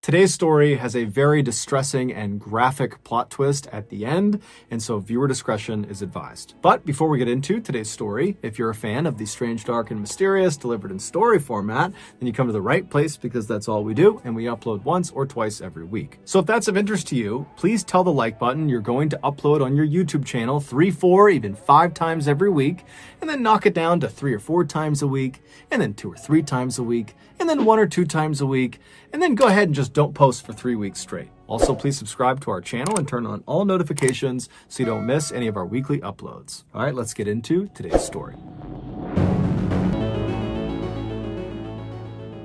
Today's story has a very distressing and graphic plot twist at the end, and so viewer discretion is advised. But before we get into today's story, if you're a fan of the strange, dark, and mysterious delivered in story format, then you come to the right place because that's all we do, and we upload once or twice every week. So if that's of interest to you, please tell the like button you're going to upload on your YouTube channel 3, 4, even 5 times every week, and then knock it down to 3 or 4 times a week, and then 2 or 3 times a week, and then 1 or 2 times a week, and then go ahead and just don't post for 3 weeks straight. Also, please subscribe to our channel and turn on all notifications so you don't miss any of our weekly uploads. All right, let's get into today's story.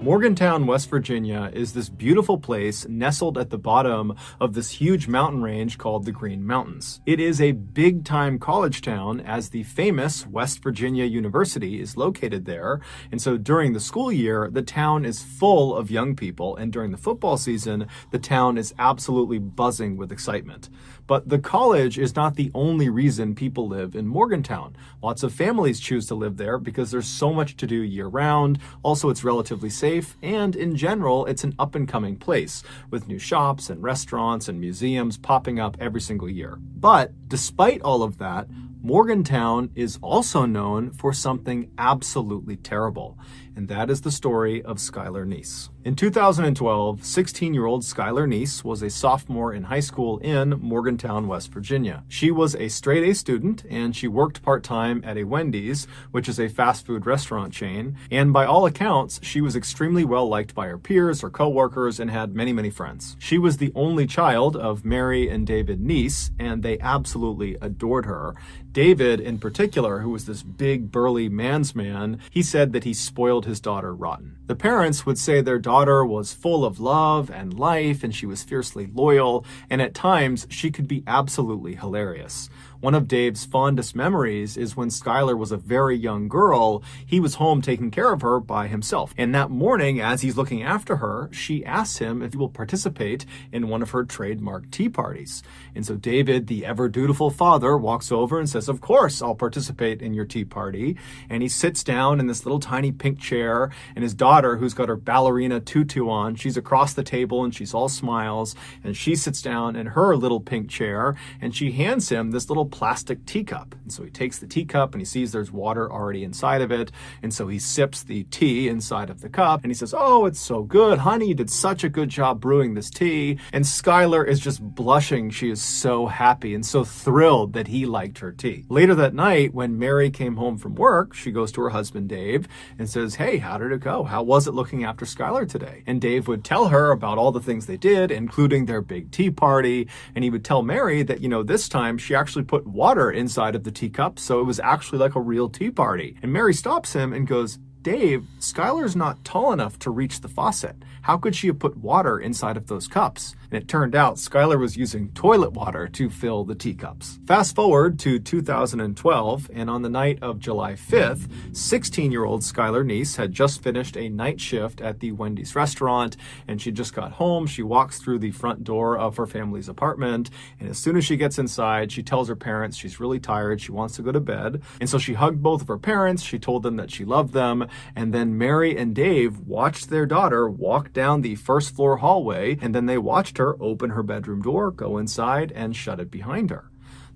Morgantown, West Virginia is this beautiful place nestled at the bottom of this huge mountain range called the Green Mountains. It is a big-time college town as the famous West Virginia University is located there. And so during the school year, the town is full of young people. And during the football season, the town is absolutely buzzing with excitement. But the college is not the only reason people live in Morgantown. Lots of families choose to live there because there's so much to do year-round. Also, it's relatively safe, and in general, it's an up-and-coming place with new shops and restaurants and museums popping up every single year. But despite all of that, Morgantown is also known for something absolutely terrible, and that is the story of Skylar Neese. In 2012, 16-year-old Skylar Neese was a sophomore in high school in Morgantown, West Virginia. She was a straight-A student, and she worked part-time at a Wendy's, which is a fast food restaurant chain, and by all accounts, she was extremely well-liked by her peers, her co-workers, and had many, many friends. She was the only child of Mary and David Neese, and they absolutely adored her. David, in particular, who was this big, burly man's man, he said that he spoiled his daughter rotten. The parents would say their daughter was full of love and life, and she was fiercely loyal, and at times she could be absolutely hilarious. One of Dave's fondest memories is when Skylar was a very young girl, he was home taking care of her by himself. And that morning, as he's looking after her, she asks him if he will participate in one of her trademark tea parties. And so David, the ever-dutiful father, walks over and says, "Of course, I'll participate in your tea party." And he sits down in this little tiny pink chair, and his daughter, who's got her ballerina tutu on, she's across the table and she's all smiles, and she sits down in her little pink chair, and she hands him this little plastic teacup. And so he takes the teacup and he sees there's water already inside of it. And so he sips the tea inside of the cup and he says, "Oh, it's so good, honey. You did such a good job brewing this tea." And Skylar is just blushing. She is so happy and so thrilled that he liked her tea. Later that night, when Mary came home from work, she goes to her husband, Dave, and says, "Hey, how did it go? How was it looking after Skylar today?" And Dave would tell her about all the things they did, including their big tea party. And he would tell Mary that, this time she actually put water inside of the teacup, so it was actually like a real tea party. And Mary stops him and goes, "Dave, Skylar's not tall enough to reach the faucet. How could she have put water inside of those cups?" And it turned out Skylar was using toilet water to fill the teacups. Fast forward to 2012, and on the night of July 5th, 16-year-old Skylar Neese had just finished a night shift at the Wendy's restaurant, and she just got home. She walks through the front door of her family's apartment, and as soon as she gets inside, she tells her parents she's really tired, she wants to go to bed. And so she hugged both of her parents, she told them that she loved them, and then Mary and Dave watched their daughter walk down the first floor hallway, and then they watched her open her bedroom door, go inside, and shut it behind her.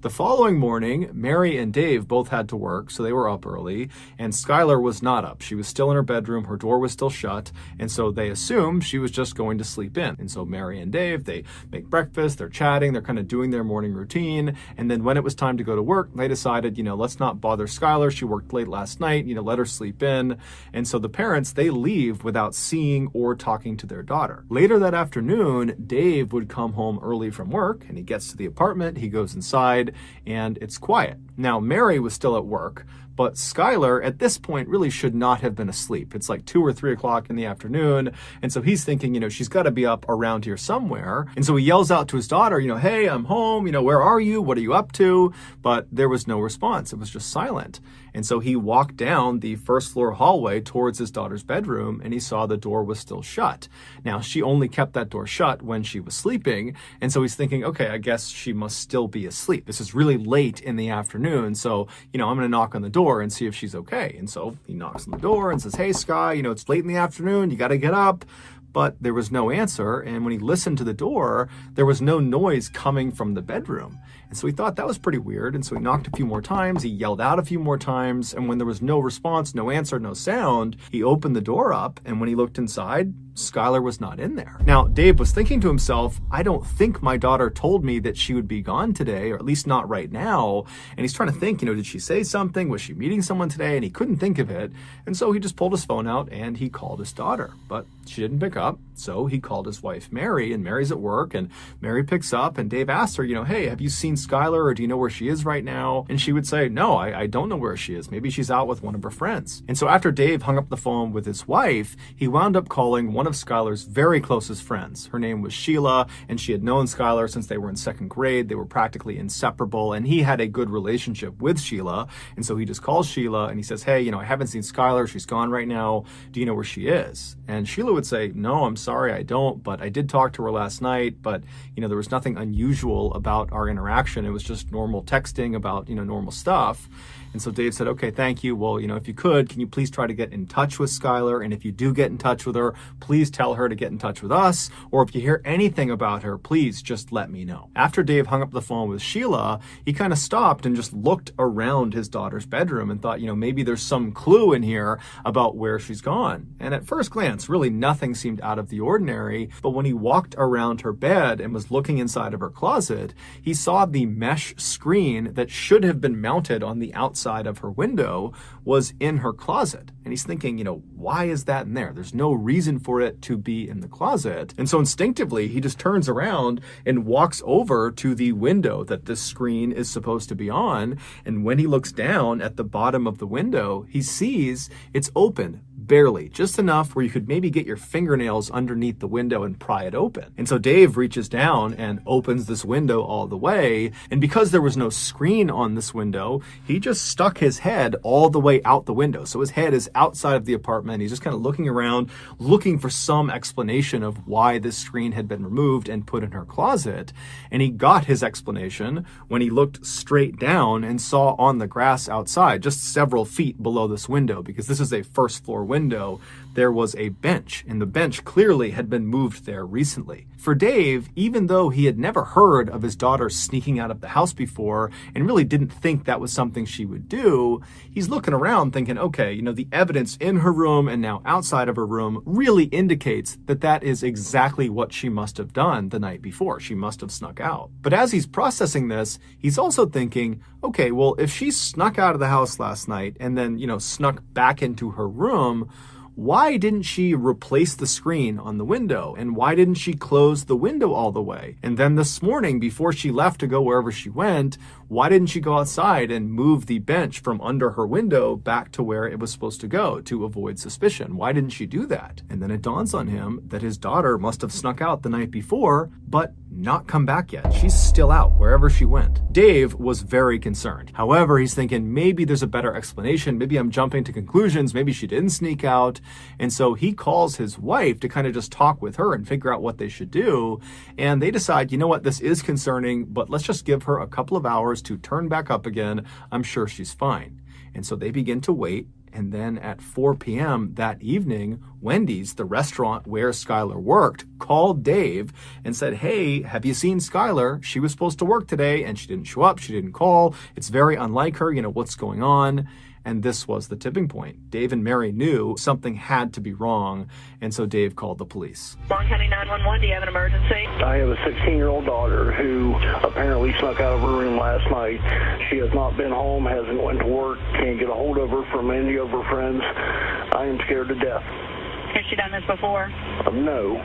The following morning, Mary and Dave both had to work, so they were up early, and Skylar was not up. She was still in her bedroom, her door was still shut, and so they assumed she was just going to sleep in. And so Mary and Dave, they make breakfast, they're chatting, they're kind of doing their morning routine, and then when it was time to go to work, they decided, let's not bother Skylar, she worked late last night, let her sleep in. And so the parents, they leave without seeing or talking to their daughter. Later that afternoon, Dave would come home early from work, and he gets to the apartment, he goes inside, and it's quiet. Now, Mary was still at work, but Skylar at this point really should not have been asleep. It's like 2 or 3 o'clock in the afternoon. And so he's thinking, she's got to be up around here somewhere. And so he yells out to his daughter, "Hey, I'm home. Where are you? What are you up to?" But there was no response. It was just silent. And so he walked down the first floor hallway towards his daughter's bedroom, and he saw the door was still shut. Now, she only kept that door shut when she was sleeping. And so he's thinking, okay, I guess she must still be asleep. This is really late in the afternoon. So, I'm going to knock on the door and see if she's okay. And so he knocks on the door and says, "Hey, Sky, it's late in the afternoon. You got to get up." but there was no answer. And when he listened to the door, there was no noise coming from the bedroom. And so he thought that was pretty weird. And so he knocked a few more times. He yelled out a few more times. And when there was no response, no answer, no sound, he opened the door up. And when he looked inside, Skylar was not in there. Now, Dave was thinking to himself, I don't think my daughter told me that she would be gone today, or at least not right now. And he's trying to think, did she say something? Was she meeting someone today? And he couldn't think of it. And so he just pulled his phone out and he called his daughter, but she didn't pick up. So he called his wife, Mary, and Mary's at work, and Mary picks up, and Dave asks her, hey, have you seen Skylar, or do you know where she is right now? And she would say, no, I don't know where she is. Maybe she's out with one of her friends. And so after Dave hung up the phone with his wife, he wound up calling one of Skylar's very closest friends. Her name was Sheila, and she had known Skylar since they were in second grade. They were practically inseparable, and he had a good relationship with Sheila. And so he just calls Sheila, and he says, hey, I haven't seen Skylar. She's gone right now. Do you know where she is? And Sheila would say, no, I'm sorry, I don't, but I did talk to her last night, but, there was nothing unusual about our interaction. It was just normal texting about, normal stuff. And so Dave said, okay, thank you. Well, if you could, can you please try to get in touch with Skylar? And if you do get in touch with her, please tell her to get in touch with us. Or if you hear anything about her, please just let me know. After Dave hung up the phone with Sheila, he kind of stopped and just looked around his daughter's bedroom and thought, maybe there's some clue in here about where she's gone. And at first glance, really nothing seemed out of the ordinary. But when he walked around her bed and was looking inside of her closet, he saw the mesh screen that should have been mounted on the outside of her window was in her closet. And he's thinking, why is that in there? There's no reason for it to be in the closet. And so instinctively, he just turns around and walks over to the window that this screen is supposed to be on. And when he looks down at the bottom of the window, he sees it's open. Barely, just enough where you could maybe get your fingernails underneath the window and pry it open. And so Dave reaches down and opens this window all the way. And because there was no screen on this window, he just stuck his head all the way out the window. So his head is outside of the apartment. He's just kind of looking around, looking for some explanation of why this screen had been removed and put in her closet. And he got his explanation when he looked straight down and saw on the grass outside, just several feet below this window, because this is a first floor window, there was a bench, and the bench clearly had been moved there recently. For Dave, even though he had never heard of his daughter sneaking out of the house before and really didn't think that was something she would do, he's looking around thinking, okay, the evidence in her room and now outside of her room really indicates that that is exactly what she must have done the night before. She must have snuck out. But as he's processing this, he's also thinking, okay, well, if she snuck out of the house last night and then, snuck back into her room, why didn't she replace the screen on the window? And why didn't she close the window all the way? And then this morning, before she left to go wherever she went, why didn't she go outside and move the bench from under her window back to where it was supposed to go to avoid suspicion? Why didn't she do that? And then it dawns on him that his daughter must have snuck out the night before, but not come back yet. She's still out wherever she went. Dave was very concerned. However, he's thinking maybe there's a better explanation. Maybe I'm jumping to conclusions. Maybe she didn't sneak out. And so he calls his wife to kind of just talk with her and figure out what they should do. And they decide, you know what, this is concerning, but let's just give her a couple of hours to turn back up again. I'm sure she's fine. And so they begin to wait. And then at 4 p.m. that evening, Wendy's, the restaurant where Skylar worked, called Dave and said, hey, have you seen Skylar? She was supposed to work today and she didn't show up. She didn't call. It's very unlike her. What's going on? And this was the tipping point. Dave and Mary knew something had to be wrong, and so Dave called the police. Long County 911, do you have an emergency? I have a 16-year-old daughter who apparently snuck out of her room last night. She has not been home, hasn't went to work, can't get a hold of her from any of her friends. I am scared to death. Has she done this before? No.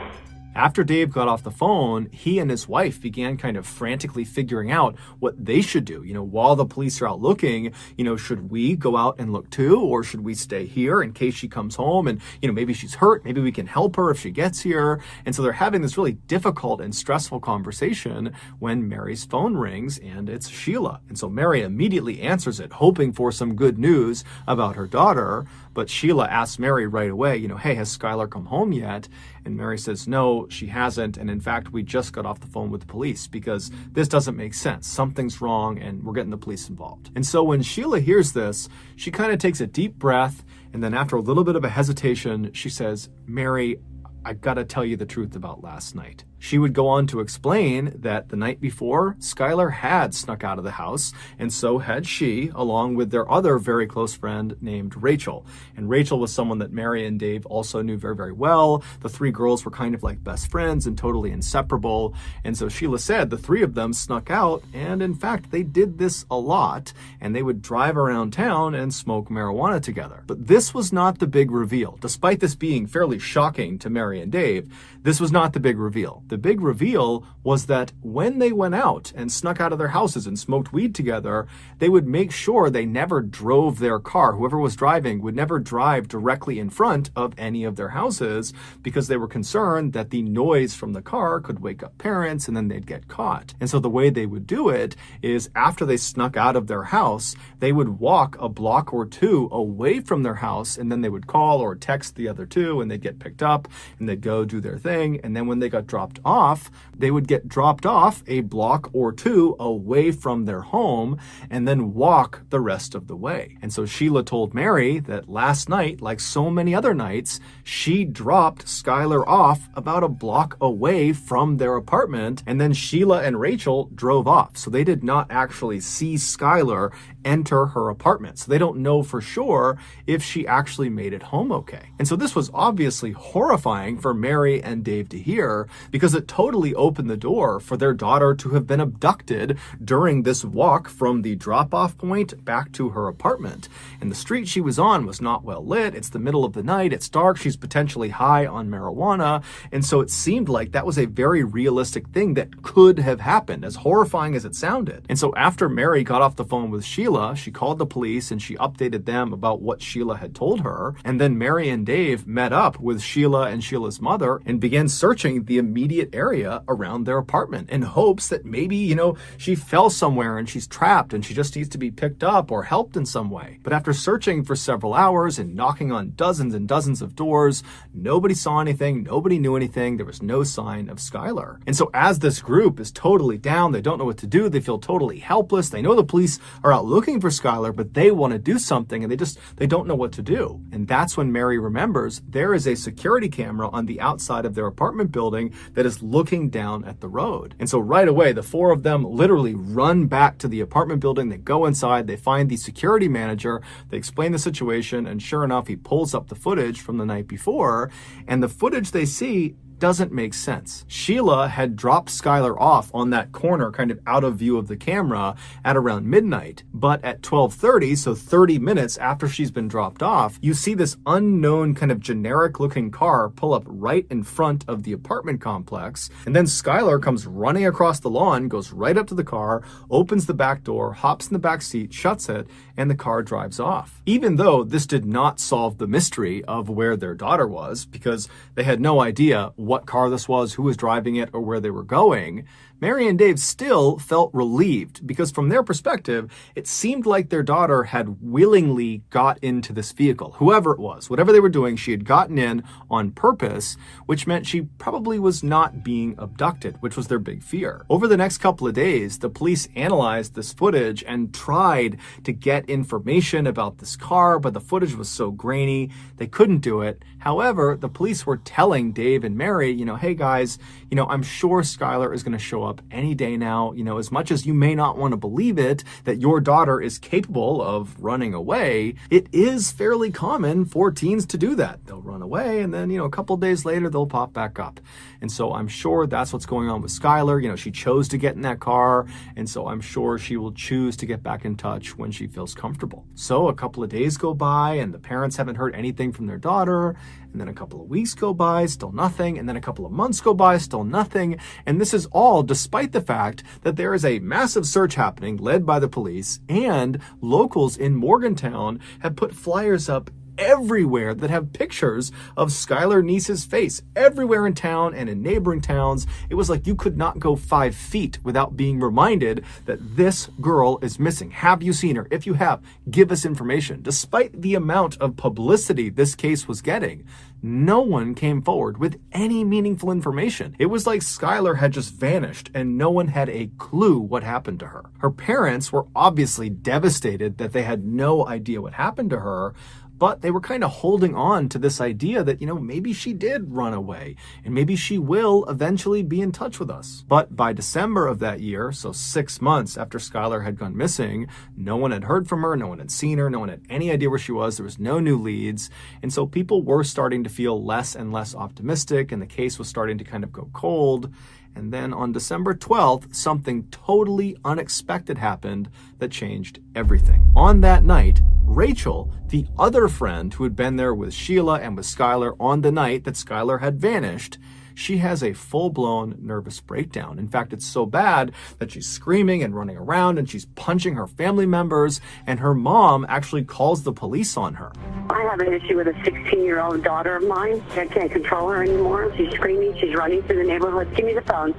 After Dave got off the phone, he and his wife began kind of frantically figuring out what they should do. While the police are out looking, should we go out and look too? Or should we stay here in case she comes home and, maybe she's hurt, maybe we can help her if she gets here. And so they're having this really difficult and stressful conversation when Mary's phone rings and it's Sheila. And so Mary immediately answers it, hoping for some good news about her daughter. But Sheila asks Mary right away, hey, has Skylar come home yet? And Mary says, no, she hasn't. And in fact, we just got off the phone with the police because this doesn't make sense. Something's wrong and we're getting the police involved. And so when Sheila hears this, she kind of takes a deep breath. And then after a little bit of a hesitation, she says, Mary, I gotta tell you the truth about last night. She would go on to explain that the night before, Skylar had snuck out of the house, and so had she, along with their other very close friend named Rachel. And Rachel was someone that Mary and Dave also knew very, very well. The three girls were kind of like best friends and totally inseparable. And so Sheila said the three of them snuck out, and in fact, they did this a lot, and they would drive around town and smoke marijuana together. But this was not the big reveal. Despite this being fairly shocking to Mary and Dave, this was not the big reveal. The big reveal was that when they went out and snuck out of their houses and smoked weed together, they would make sure they never drove their car. Whoever was driving would never drive directly in front of any of their houses because they were concerned that the noise from the car could wake up parents and then they'd get caught. And so the way they would do it is after they snuck out of their house, they would walk a block or two away from their house, and then they would call or text the other two and they'd get picked up and they'd go do their thing. And then when they got dropped off, they would get dropped off a block or two away from their home and then walk the rest of the way. And so Sheila told Mary that last night, like so many other nights, she dropped Skylar off about a block away from their apartment, and then Sheila and Rachel drove off. So they did not actually see Skylar enter her apartment. So they don't know for sure if she actually made it home okay. And so this was obviously horrifying for Mary and Dave to hear, because it totally opened the door for their daughter to have been abducted during this walk from the drop-off point back to her apartment. And the street she was on was not well lit. It's the middle of the night. It's dark. She's potentially high on marijuana. And so it seemed like that was a very realistic thing that could have happened, as horrifying as it sounded. And so after Mary got off the phone with Sheila, she called the police and she updated them about what Sheila had told her. And then Mary and Dave met up with Sheila and Sheila's mother and began searching the immediate area around their apartment in hopes that maybe, she fell somewhere and she's trapped and she just needs to be picked up or helped in some way. But after searching for several hours and knocking on dozens and dozens of doors, nobody saw anything, nobody knew anything, there was no sign of Skylar. And so as this group is totally down, they don't know what to do, they feel totally helpless, they know the police are out looking for Skylar, but they want to do something and they don't know what to do. And that's when Mary remembers there is a security camera on the outside of their apartment building that is looking down at the road. And so right away, the four of them literally run back to the apartment building. They go inside, they find the security manager, they explain the situation, and sure enough, he pulls up the footage from the night before, and the footage they see doesn't make sense. Sheila had dropped Skylar off on that corner, kind of out of view of the camera, at around midnight. But at 12:30, so 30 minutes after she's been dropped off, you see this unknown kind of generic looking car pull up right in front of the apartment complex. And then Skylar comes running across the lawn, goes right up to the car, opens the back door, hops in the back seat, shuts it, and the car drives off. Even though this did not solve the mystery of where their daughter was, because they had no idea what car this was, who was driving it, or where they were going, Mary and Dave still felt relieved, because from their perspective, it seemed like their daughter had willingly got into this vehicle. Whoever it was, whatever they were doing, she had gotten in on purpose, which meant she probably was not being abducted, which was their big fear. Over the next couple of days, the police analyzed this footage and tried to get information about this car, but the footage was so grainy, they couldn't do it. However, the police were telling Dave and Mary, hey guys, I'm sure Skylar is going to show up any day now. As much as you may not want to believe it, that your daughter is capable of running away, it is fairly common for teens to do that. They'll run away and then, a couple days later, they'll pop back up. And so I'm sure that's what's going on with Skylar. She chose to get in that car. And so I'm sure she will choose to get back in touch when she feels comfortable. So a couple of days go by and the parents haven't heard anything from their daughter. And then a couple of weeks go by, still nothing. And then a couple of months go by, still nothing. And this is all despite the fact that there is a massive search happening led by the police, and locals in Morgantown have put flyers up everywhere that have pictures of Skylar Neese's face everywhere in town and in neighboring towns. It was like you could not go 5 feet without being reminded that this girl is missing. Have you seen her? If you have, give us information. Despite the amount of publicity this case was getting, no one came forward with any meaningful information. It was like Skylar had just vanished and no one had a clue what happened to her. Her parents were obviously devastated that they had no idea what happened to her. but they were kind of holding on to this idea that, maybe she did run away and maybe she will eventually be in touch with us. But by December of that year, so 6 months after Skylar had gone missing, no one had heard from her, no one had seen her, no one had any idea where she was, there was no new leads, and so people were starting to feel less and less optimistic, and the case was starting to kind of go cold. And then on December 12th, something totally unexpected happened that changed everything. On that night, Rachel, the other friend who had been there with Sheila and with Skylar on the night that Skylar had vanished, she has a full-blown nervous breakdown. In fact, it's so bad that she's screaming and running around and she's punching her family members, and her mom actually calls the police on her. I have an issue with a 16-year-old daughter of mine. I can't control her anymore. She's screaming. She's running through the neighborhood. Give me the phone.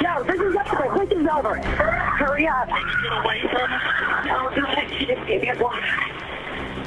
No, this is over. This is over. Hurry up. Oh, God. She just gave me a block.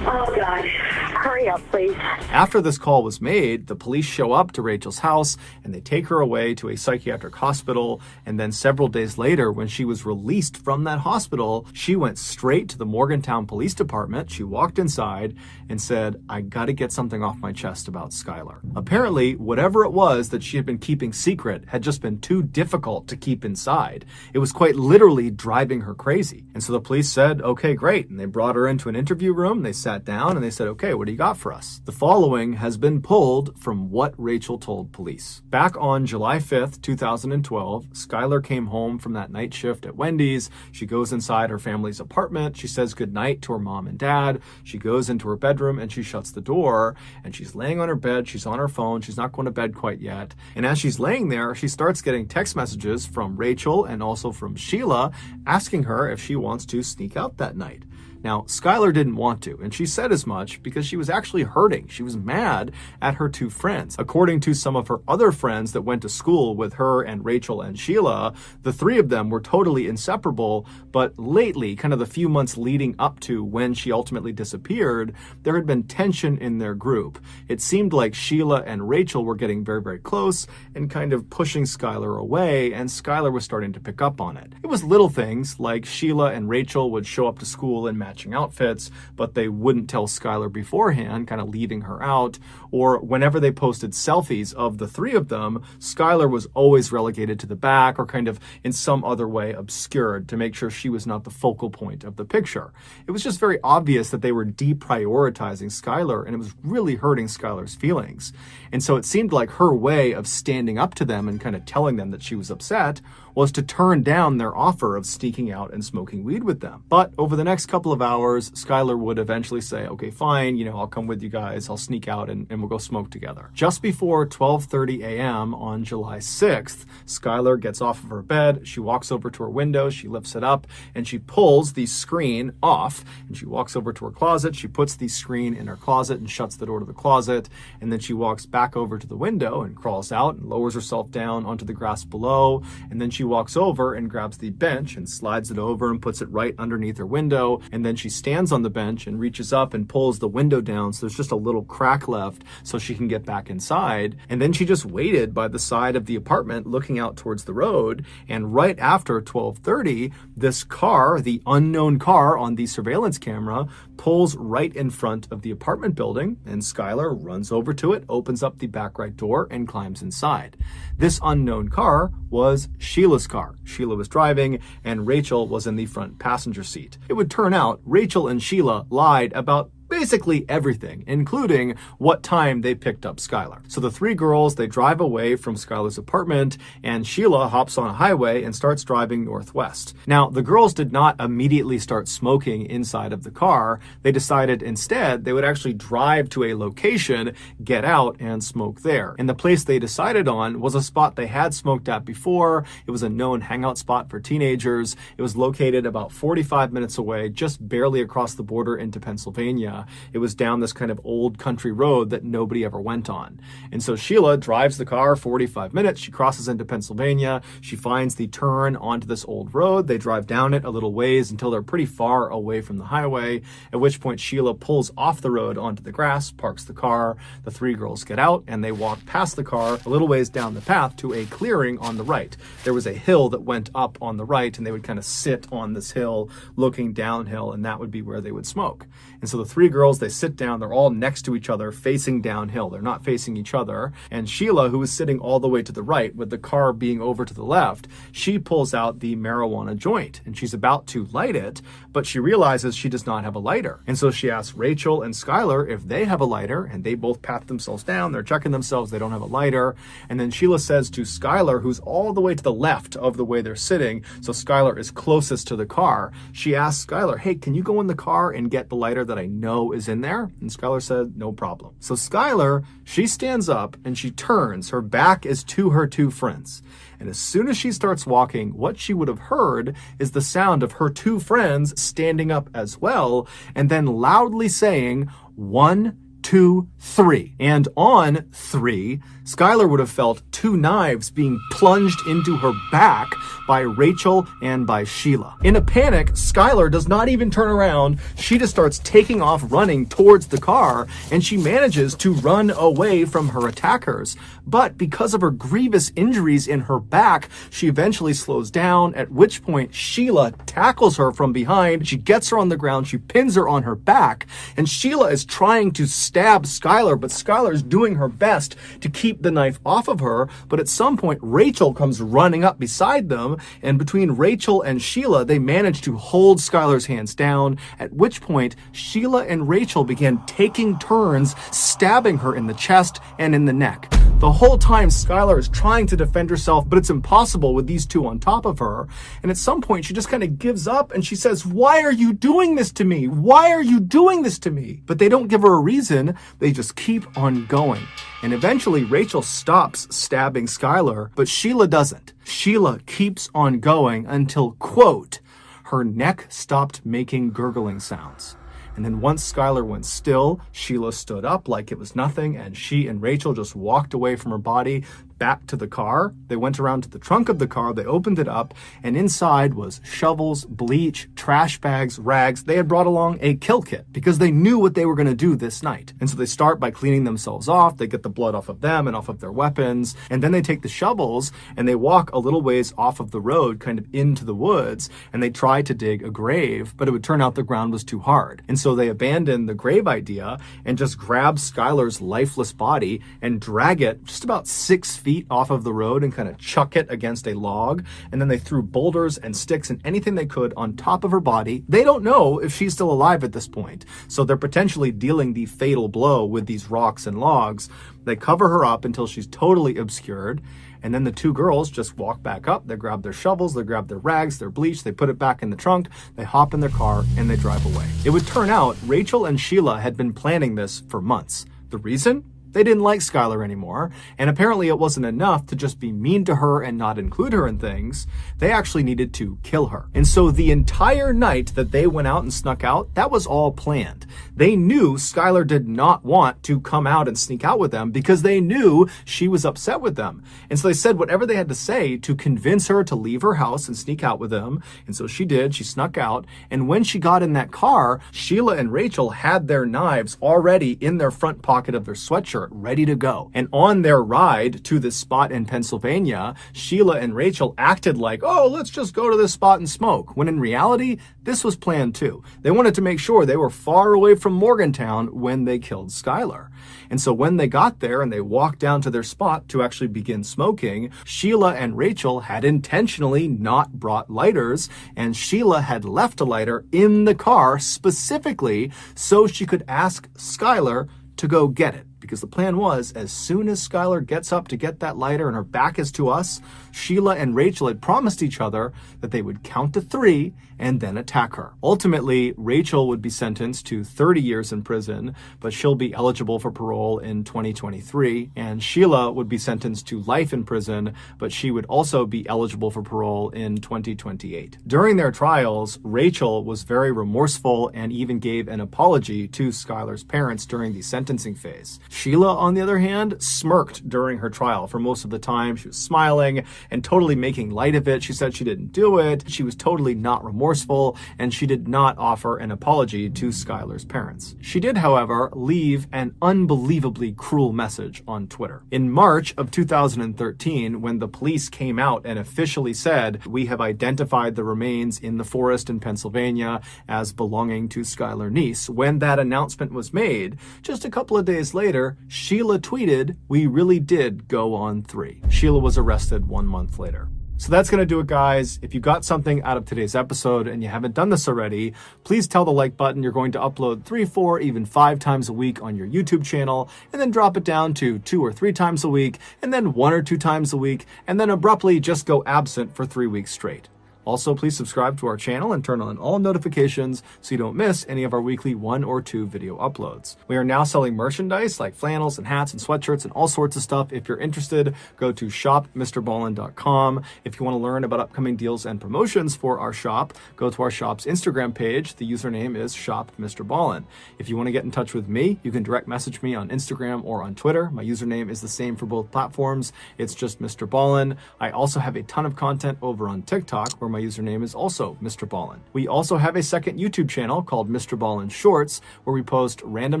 Oh, God. Hurry up, please. After this call was made, the police show up to Rachel's house and they take her away to a psychiatric hospital. And then several days later, when she was released from that hospital, she went straight to the Morgantown Police Department. She walked inside and said, I got to get something off my chest about Skylar. Apparently, whatever it was that she had been keeping secret had just been too difficult to keep inside. It was quite literally driving her crazy. And so the police said, okay, great. And they brought her into an interview room. They sat down and they said, okay, what do you got for us? The following has been pulled from what Rachel told police. Back on July 5th, 2012, Skylar came home from that night shift at Wendy's. She goes inside her family's apartment. She says goodnight to her mom and dad. She goes into her bedroom and she shuts the door, and she's laying on her bed. She's on her phone. She's not going to bed quite yet. And as she's laying there, she starts getting text messages from Rachel and also from Sheila asking her if she wants to sneak out that night. Now, Skylar didn't want to, and she said as much because she was actually hurting. She was mad at her two friends. According to some of her other friends that went to school with her and Rachel and Sheila, the three of them were totally inseparable, but lately, kind of the few months leading up to when she ultimately disappeared, there had been tension in their group. It seemed like Sheila and Rachel were getting very, very close and kind of pushing Skylar away, and Skylar was starting to pick up on it. It was little things like Sheila and Rachel would show up to school in matching outfits, but they wouldn't tell Skylar beforehand, kind of leaving her out. Or whenever they posted selfies of the three of them, Skylar was always relegated to the back or kind of in some other way obscured to make sure she was not the focal point of the picture. It was just very obvious that they were deprioritizing Skylar, and it was really hurting Skylar's feelings. And so it seemed like her way of standing up to them and kind of telling them that she was upset was to turn down their offer of sneaking out and smoking weed with them. But over the next couple of hours, Skylar would eventually say, okay, fine, I'll come with you guys, I'll sneak out and we'll go smoke together. Just before 12:30 a.m. on July 6th, Skylar gets off of her bed, she walks over to her window, she lifts it up, and she pulls the screen off, and she walks over to her closet, she puts the screen in her closet and shuts the door to the closet, and then she walks back over to the window and crawls out and lowers herself down onto the grass below, and then she walks over and grabs the bench and slides it over and puts it right underneath her window, and then she stands on the bench and reaches up and pulls the window down so there's just a little crack left so she can get back inside. And then she just waited by the side of the apartment looking out towards the road, and right after 12:30, this car, the unknown car on the surveillance camera, pulls right in front of the apartment building, and Skylar runs over to it, opens up the back right door, and climbs inside. This unknown car was Sheila's car. Sheila was driving, and Rachel was in the front passenger seat. It would turn out Rachel and Sheila lied about basically everything, including what time they picked up Skylar. So the three girls, they drive away from Skylar's apartment, and Sheila hops on a highway and starts driving northwest. Now, the girls did not immediately start smoking inside of the car. They decided instead they would actually drive to a location, get out, and smoke there. And the place they decided on was a spot they had smoked at before. It was a known hangout spot for teenagers. It was located about 45 minutes away, just barely across the border into Pennsylvania. It was down this kind of old country road that nobody ever went on. And so Sheila drives the car 45 minutes. She crosses into Pennsylvania. She finds the turn onto this old road. They drive down it a little ways until they're pretty far away from the highway, at which point Sheila pulls off the road onto the grass, parks the car. The three girls get out and they walk past the car a little ways down the path to a clearing on the right. There was a hill that went up on the right, and they would kind of sit on this hill looking downhill, and that would be where they would smoke. And so the three girls girls, they sit down, they're all next to each other, facing downhill. They're not facing each other. And Sheila, who is sitting all the way to the right with the car being over to the left, she pulls out the marijuana joint and she's about to light it, but she realizes she does not have a lighter. And so she asks Rachel and Skylar if they have a lighter, and they both pat themselves down. They're checking themselves. They don't have a lighter. And then Sheila says to Skylar, who's all the way to the left of the way they're sitting, so Skylar is closest to the car, she asks Skylar, hey, can you go in the car and get the lighter that I know is in there? And Skylar said, no problem. So Skylar, she stands up and she turns. Her back is to her two friends. And as soon as she starts walking, what she would have heard is the sound of her two friends standing up as well, and then loudly saying, 1, 2, 3. And on 3, Skylar would have felt 2 knives being plunged into her back by Rachel and by Sheila. In a panic, Skylar does not even turn around. She just starts taking off running towards the car, and she manages to run away from her attackers. But because of her grievous injuries in her back, she eventually slows down, at which point Sheila tackles her from behind. She gets her on the ground, she pins her on her back, and Sheila is trying to stab Skylar, but Skylar is doing her best to keep the knife off of her. But at some point, Rachel comes running up beside them, and between Rachel and Sheila, they manage to hold Skylar's hands down, at which point Sheila and Rachel began taking turns stabbing her in the chest and in the neck. The whole time, Skylar is trying to defend herself, but it's impossible with these two on top of her. And at some point, she just kind of gives up and she says, why are you doing this to me? Why are you doing this to me? But they don't give her a reason. They just keep on going. And eventually, Rachel stops stabbing Skylar, but Sheila doesn't. Sheila keeps on going until, quote, her neck stopped making gurgling sounds. And then once Skylar went still, Sheila stood up like it was nothing, and she and Rachel just walked away from her body back to the car. They went around to the trunk of the car, they opened it up, and inside was shovels, bleach, trash bags, rags. They had brought along a kill kit because they knew what they were going to do this night. And so they start by cleaning themselves off. They get the blood off of them and off of their weapons, and then they take the shovels and they walk a little ways off of the road, kind of into the woods, and they try to dig a grave, but it would turn out the ground was too hard. And so they abandon the grave idea and just grab Skylar's lifeless body and drag it just about 6 feet off of the road and kind of chuck it against a log. And then they threw boulders and sticks and anything they could on top of her body. They don't know if she's still alive at this point, so they're potentially dealing the fatal blow with these rocks and logs. They cover her up until she's totally obscured. And then the two girls just walk back up. They grab their shovels, they grab their rags, their bleach, they put it back in the trunk, they hop in their car, and they drive away. It would turn out Rachel and Sheila had been planning this for months. The reason? They didn't like Skylar anymore, and apparently it wasn't enough to just be mean to her and not include her in things. They actually needed to kill her. And so the entire night that they went out and snuck out, that was all planned. They knew Skylar did not want to come out and sneak out with them because they knew she was upset with them. And so they said whatever they had to say to convince her to leave her house and sneak out with them. And so she did. She snuck out. And when she got in that car, Sheila and Rachel had their knives already in their front pocket of their sweatshirt, ready to go. And on their ride to this spot in Pennsylvania, Sheila and Rachel acted like, oh, let's just go to this spot and smoke. When in reality, this was planned too. They wanted to make sure they were far away from Morgantown when they killed Skylar. And so when they got there and they walked down to their spot to actually begin smoking, Sheila and Rachel had intentionally not brought lighters, and Sheila had left a lighter in the car specifically so she could ask Skylar to go get it. Because the plan was, as soon as Skylar gets up to get that lighter and her back is to us, Sheila and Rachel had promised each other that they would count to 3 and then attack her. Ultimately, Rachel would be sentenced to 30 years in prison, but she'll be eligible for parole in 2023. And Sheila would be sentenced to life in prison, but she would also be eligible for parole in 2028. During their trials, Rachel was very remorseful and even gave an apology to Skylar's parents during the sentencing phase. Sheila, on the other hand, smirked during her trial for most of the time. She was smiling, and totally making light of it. She said she didn't do it. She was totally not remorseful, and she did not offer an apology to Skylar's parents. She did, however, leave an unbelievably cruel message on Twitter. In March of 2013, when the police came out and officially said, "We have identified the remains in the forest in Pennsylvania as belonging to Skylar Neese," when that announcement was made, just a couple of days later, Sheila tweeted, "We really did go on 3." Sheila was arrested 1 month later. So that's going to do it, guys. If you got something out of today's episode and you haven't done this already, please tell the like button. You're going to upload 3, 4, even 5 times a week on your YouTube channel, and then drop it down to 2 or 3 times a week, and then 1 or 2 times a week, and then abruptly just go absent for 3 weeks straight. Also, please subscribe to our channel and turn on all notifications so you don't miss any of our weekly 1 or 2 video uploads. We are now selling merchandise like flannels and hats and sweatshirts and all sorts of stuff. If you're interested, go to shopmrballin.com. If you want to learn about upcoming deals and promotions for our shop, go to our shop's Instagram page. The username is shopmrballin. If you want to get in touch with me, you can direct message me on Instagram or on Twitter. My username is the same for both platforms. It's just Mr. Ballin. I also have a ton of content over on TikTok, where my username is also Mr. Ballin. We also have a second YouTube channel called Mr. Ballin Shorts, where we post random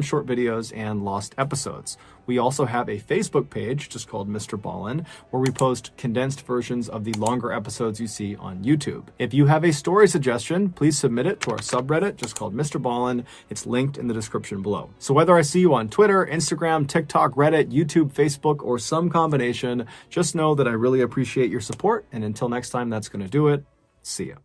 short videos and lost episodes. We also have a Facebook page just called Mr. Ballin, where we post condensed versions of the longer episodes you see on YouTube. If you have a story suggestion, please submit it to our subreddit just called Mr. Ballin. It's linked in the description below. So whether I see you on Twitter, Instagram, TikTok, Reddit, YouTube, Facebook, or some combination, just know that I really appreciate your support. And until next time, that's going to do it. See ya.